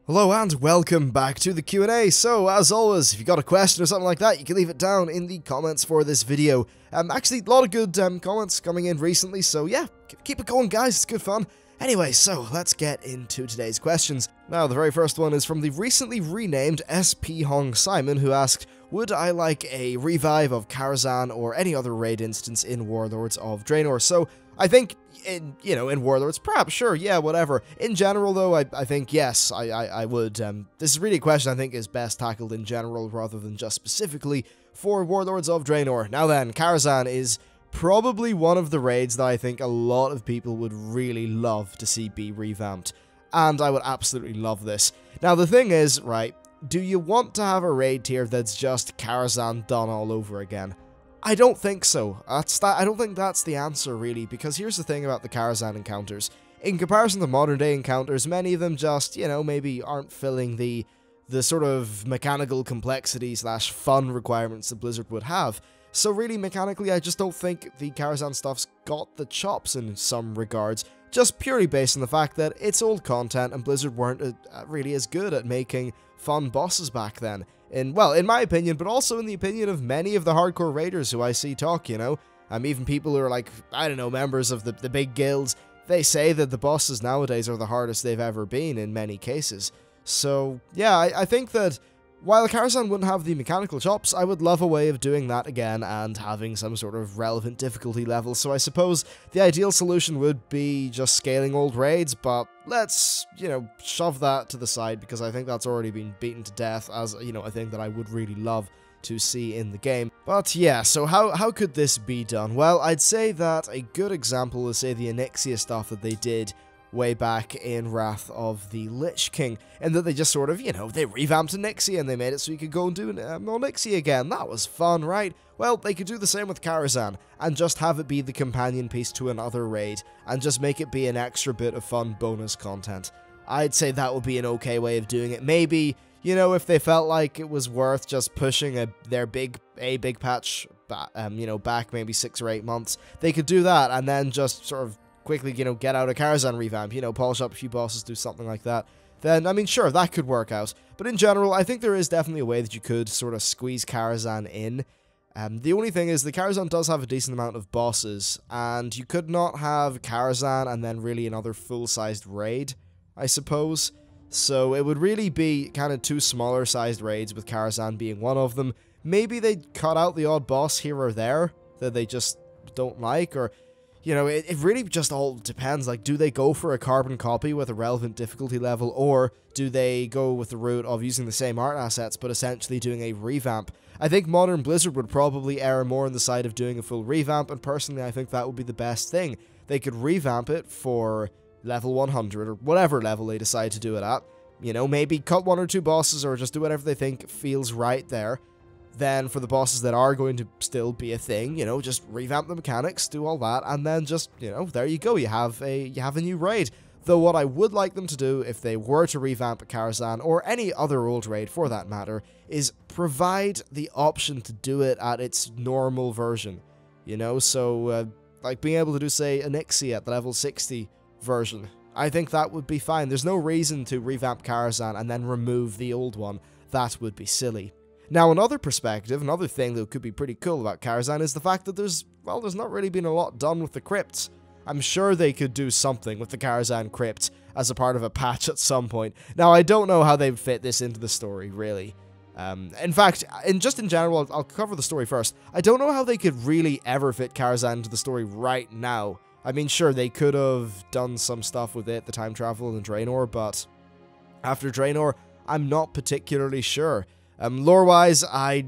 Hello and welcome back to the Q&A. So, as always, if you got a question or something like that, you can leave it down in the comments for this video. Actually, a lot of good comments coming in recently, so yeah, keep it going, guys. It's good fun. Anyway, so let's get into today's questions. Now, the very first one is from the recently renamed SP Hong Simon, who asked, would I like a revive of Karazhan or any other raid instance in Warlords of Draenor? So, I think in Warlords, perhaps, sure, yeah, whatever. In general, though, I think, yes, I would. This is really a question I think is best tackled in general rather than just specifically for Warlords of Draenor. Now then, Karazhan is probably one of the raids that I think a lot of people would really love to see be revamped, and I would absolutely love this. Now, the thing is, right, do you want to have a raid tier that's just Karazhan Done all over again? I don't think so. I don't think that's the answer, really, because here's the thing about the Karazhan encounters. In comparison to modern-day encounters, many of them just, maybe aren't filling the sort of mechanical complexity / fun requirements that Blizzard would have. So really, mechanically, I just don't think the Karazhan stuff's got the chops in some regards, just purely based on the fact that it's old content and Blizzard weren't really as good at making fun bosses back then. In my opinion, but also in the opinion of many of the hardcore raiders who I see talk, even people who are like, I don't know, members of the big guilds, they say that the bosses nowadays are the hardest they've ever been in many cases. So, yeah, I think that while Karazhan wouldn't have the mechanical chops, I would love a way of doing that again and having some sort of relevant difficulty level. So I suppose the ideal solution would be just scaling old raids, but let's, shove that to the side because I think that's already been beaten to death as, a thing that I would really love to see in the game. But yeah, so how could this be done? Well, I'd say that a good example is, say, the Onyxia stuff that they did way back in Wrath of the Lich King, and that they just sort of, they revamped Onyxia and they made it so you could go and do Onyxia again. That was fun, right? Well, they could do the same with Karazhan, and just have it be the companion piece to another raid, and just make it be an extra bit of fun bonus content. I'd say that would be an okay way of doing it. Maybe, if they felt like it was worth just pushing their big patch, back maybe 6 or 8 months, they could do that, and then just sort of quickly, get out a Karazhan revamp, polish up a few bosses, do something like that, then, I mean, sure, that could work out. But in general, I think there is definitely a way that you could sort of squeeze Karazhan in. The only thing is, the Karazhan does have a decent amount of bosses, and you could not have Karazhan and then really another full-sized raid, I suppose. So it would really be kind of 2 smaller-sized raids, with Karazhan being one of them. Maybe they'd cut out the odd boss here or there that they just don't like, or it really just all depends. Like, do they go for a carbon copy with a relevant difficulty level, or do they go with the route of using the same art assets, but essentially doing a revamp? I think modern Blizzard would probably err more on the side of doing a full revamp, and personally I think that would be the best thing. They could revamp it for level 100, or whatever level they decide to do it at. Maybe cut 1 or 2 bosses, or just do whatever they think feels right there. Then for the bosses that are going to still be a thing, just revamp the mechanics, do all that, and then just, there you go, you have a new raid. Though what I would like them to do, if they were to revamp Karazhan, or any other old raid for that matter, is provide the option to do it at its normal version. So, like being able to do, say, Onyxia at the level 60 version. I think that would be fine. There's no reason to revamp Karazhan and then remove the old one. That would be silly. Now, another perspective, another thing that could be pretty cool about Karazhan is the fact that there's not really been a lot done with the Crypts. I'm sure they could do something with the Karazhan Crypt as a part of a patch at some point. Now, I don't know how they'd fit this into the story, really. In fact, in general, I'll cover the story first. I don't know how they could really ever fit Karazhan into the story right now. I mean, sure, they could have done some stuff with it, the time travel in Draenor, but after Draenor, I'm not particularly sure. Lore-wise, I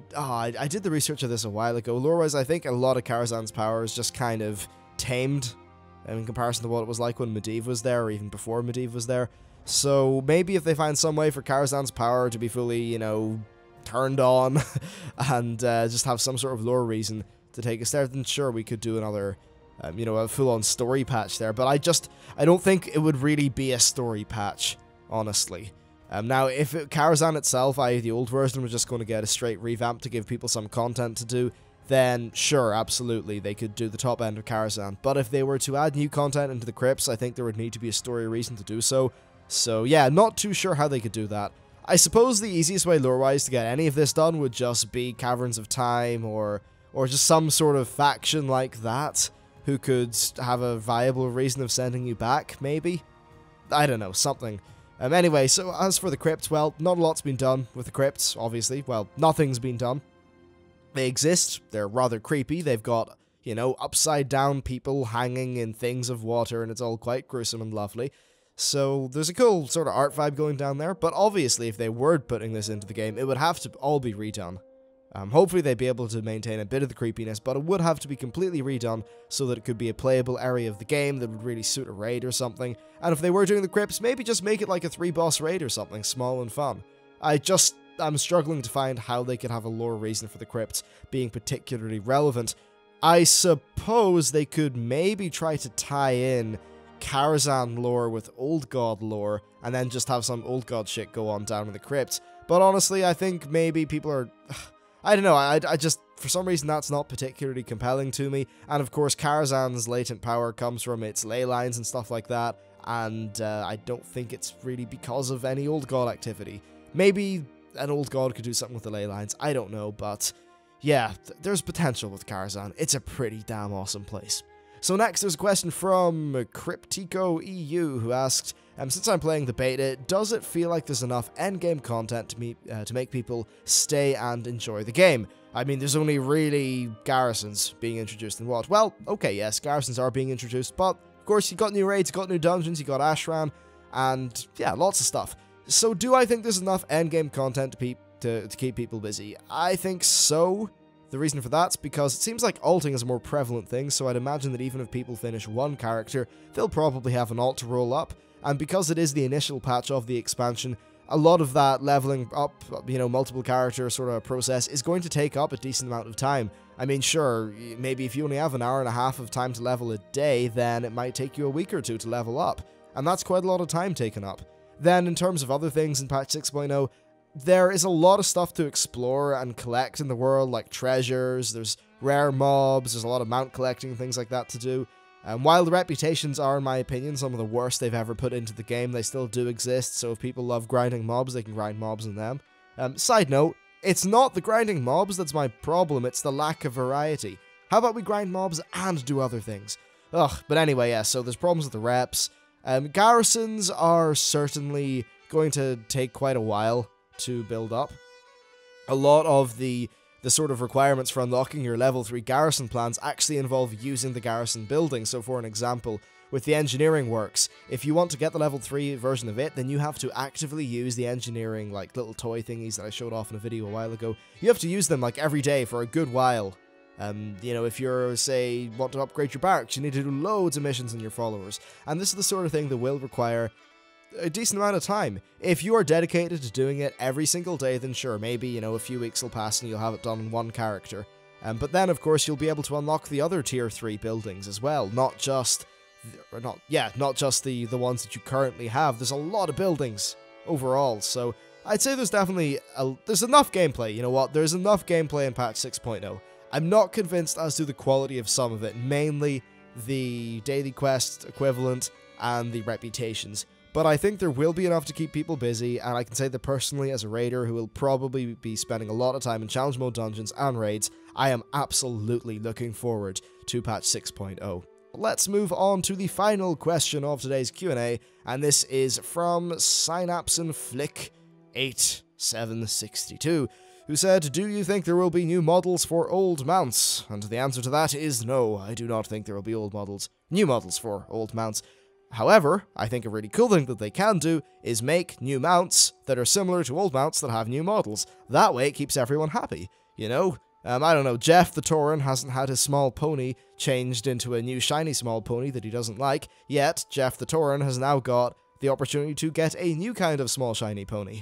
did the research of this a while ago. Lore-wise, I think a lot of Karazhan's power is just kind of tamed in comparison to what it was like when Medivh was there, or even before Medivh was there. So maybe if they find some way for Karazhan's power to be fully, turned on, and just have some sort of lore reason to take us there, then sure, we could do another, a full-on story patch there. But I don't think it would really be a story patch, honestly. Now, if Karazhan itself, i.e. the old version, was just going to get a straight revamp to give people some content to do, then sure, absolutely, they could do the top end of Karazhan. But if they were to add new content into the Crypts, I think there would need to be a story reason to do so. So yeah, not too sure how they could do that. I suppose the easiest way lore-wise to get any of this done would just be Caverns of Time, or just some sort of faction like that, who could have a viable reason of sending you back, maybe? I don't know, something. Anyway, so as for the crypts, well, not a lot's been done with the crypts, obviously. Well, nothing's been done. They exist, they're rather creepy, they've got, you know, upside-down people hanging in things of water, and it's all quite gruesome and lovely. So there's a cool sort of art vibe going down there, but obviously if they were putting this into the game, it would have to all be redone. Hopefully they'd be able to maintain a bit of the creepiness, but it would have to be completely redone so that it could be a playable area of the game that would really suit a raid or something. And if they were doing the crypts, maybe just make it like a 3-boss raid or something, small and fun. I'm struggling to find how they could have a lore reason for the crypts being particularly relevant. I suppose they could maybe try to tie in Karazhan lore with Old God lore, and then just have some Old God shit go on down in the crypt. But honestly, I think maybe people are... I don't know, I just... For some reason, that's not particularly compelling to me. And of course, Karazhan's latent power comes from its ley lines and stuff like that, and I don't think it's really because of any Old God activity. Maybe an Old God could do something with the ley lines, I don't know, but yeah, there's potential with Karazhan. It's a pretty damn awesome place. So next, there's a question from Cryptico EU, who asked, since I'm playing the beta, does it feel like there's enough endgame content to make people stay and enjoy the game? I mean, there's only really garrisons being introduced in WoW. Well, okay, yes, garrisons are being introduced, but of course you got new raids, you got new dungeons, you got Ashran, and yeah, lots of stuff. So do I think there's enough endgame content to keep people busy? I think so. The reason for that's because it seems like alting is a more prevalent thing, so I'd imagine that even if people finish one character, they'll probably have an alt to roll up, and because it is the initial patch of the expansion, a lot of that leveling up, you know, multiple character sort of process is going to take up a decent amount of time. I mean, sure, maybe if you only have an hour and a half of time to level a day, then it might take you a week or two to level up, and that's quite a lot of time taken up. Then, in terms of other things in patch 6.0, there is a lot of stuff to explore and collect in the world, like treasures, there's rare mobs, there's a lot of mount collecting and things like that to do. While the reputations are, in my opinion, some of the worst they've ever put into the game, they still do exist, so if people love grinding mobs, they can grind mobs in them. Side note, it's not the grinding mobs that's my problem, it's the lack of variety. How about we grind mobs and do other things? Ugh, but anyway, yeah, so there's problems with the reps. Garrisons are certainly going to take quite a while to build up. A lot of the sort of requirements for unlocking your level 3 garrison plans actually involve using the garrison building. So for an example, with the engineering works, if you want to get the level 3 version of it, then you have to actively use the engineering, like, little toy thingies that I showed off in a video a while ago. You have to use them, like, every day for a good while. You know, if you're, say, want to upgrade your barracks, you need to do loads of missions on your followers. And this is the sort of thing that will require a decent amount of time. If you are dedicated to doing it every single day, then sure, maybe, you know, a few weeks will pass and you'll have it done in one character. But then, of course, you'll be able to unlock the other tier 3 buildings as well, not just the ones that you currently have. There's a lot of buildings overall, so I'd say there's definitely there's enough gameplay. You know what? There's enough gameplay in patch 6.0. I'm not convinced as to the quality of some of it, mainly the daily quest equivalent and the reputations. But I think there will be enough to keep people busy, and I can say that personally, as a raider who will probably be spending a lot of time in challenge mode dungeons and raids, I am absolutely looking forward to patch 6.0. Let's move on to the final question of today's Q&A, and this is from SynapsenFlick8762, who said, do you think there will be new models for old mounts? And the answer to that is no, I do not think there will be new models for old mounts. However, I think a really cool thing that they can do is make new mounts that are similar to old mounts that have new models. That way it keeps everyone happy, you know? I don't know, Jeff the Tauren hasn't had his small pony changed into a new shiny small pony that he doesn't like, yet Jeff the Tauren has now got the opportunity to get a new kind of small shiny pony.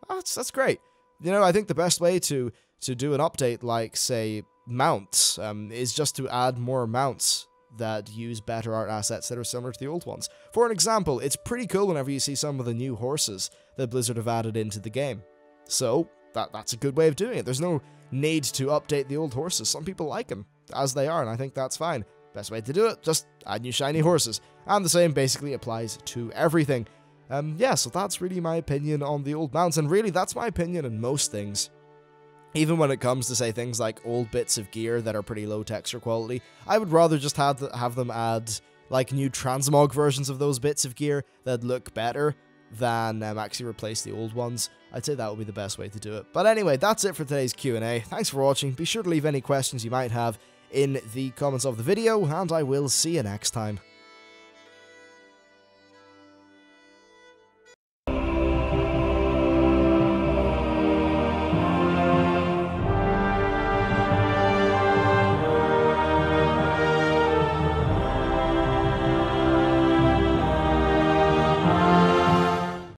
That's great. You know, I think the best way to do an update like, say, mounts, is just to add more mounts that use better art assets that are similar to the old ones. For an example, it's pretty cool whenever you see some of the new horses that Blizzard have added into the game. So, that's a good way of doing it. There's no need to update the old horses. Some people like them as they are, and I think that's fine. Best way to do it, just add new shiny horses. And the same basically applies to everything. Yeah, so that's really my opinion on the old mounts, and really that's my opinion on most things. Even when it comes to, say, things like old bits of gear that are pretty low texture quality, I would rather just have them add, like, new transmog versions of those bits of gear that look better than actually replace the old ones. I'd say that would be the best way to do it. But anyway, that's it for today's Q&A. Thanks for watching. Be sure to leave any questions you might have in the comments of the video, and I will see you next time.